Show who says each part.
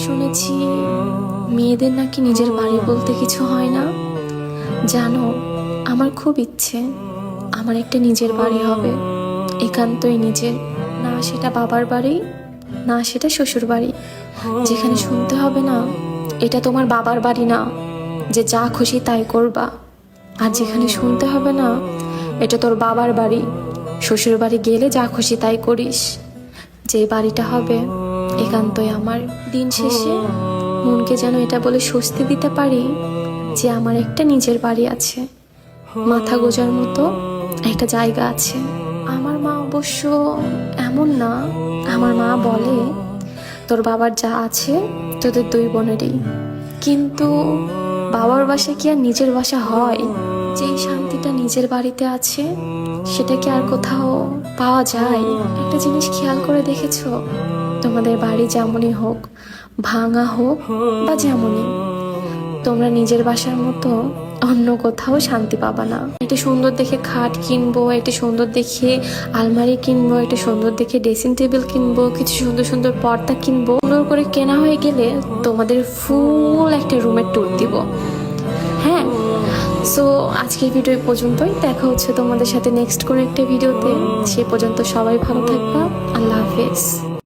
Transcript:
Speaker 1: শুনেছি মেয়েদের নাকি নিজের বাড়ি বলতে কিছু হয় না। জানো, আমার খুব ইচ্ছে আমার একটা নিজের বাড়ি হবে, একান্তই নিজের। না সেটা বাবার বাড়ি, না সেটা শ্বশুর বাড়ি, যেখানে শুনতে হবে না এটা তোমার বাবার বাড়ি না, যে যা খুশি তাই করবা। আর যেখানে শুনতে হবে না এটা তোর বাবার বাড়ি, শ্বশুর বাড়ি গেলে যা খুশি তাই করিস। যে বাড়িটা হবে একান্তই আমার। দিন শেষে মনকে যেন এটা বলে স্বস্তি দিতে পারি যে আমার একটা নিজের বাড়ি আছে, মাথা গোজার মতো একটা জায়গা আছে। আমার মা অবশ্য এমন না, আমার মা বলে তোর বাবার যা আছে তোদের দুই বোনেরই। কিন্তু বাবার বাসা কি আর নিজের বাসা হয়? যেই শান্তিটা নিজের বাড়িতে আছে সেটা কি আর কোথাও পাওয়া যায়? একটা জিনিস খেয়াল করে দেখেছো, তোমাদের বাড়ি যেমনই হোক, ভাঙা হোক বা যেমনই, তোমরা নিজের বাসার মতো অন্য কোথাও শান্তি পাবা না। একটা সুন্দর দেখে খাট কিনবো, একটা সুন্দর দেখে আলমারি কিনবো, একটা সুন্দর দেখে ড্রেসিং টেবিল কিনবো, কিছু সুন্দর সুন্দর পর্দা কিনবো। সুন্দর করে কেনা হয়ে গেলে তোমাদের ফুল একটা রুমের ট্যুর দিব। হ্যাঁ, সো আজকের ভিডিও এই পর্যন্তই। দেখা হচ্ছে তোমাদের সাথে নেক্সট কোনো একটা ভিডিওতে। সে পর্যন্ত সবাই ভালো থাকবা। আল্লাহ হাফেজ।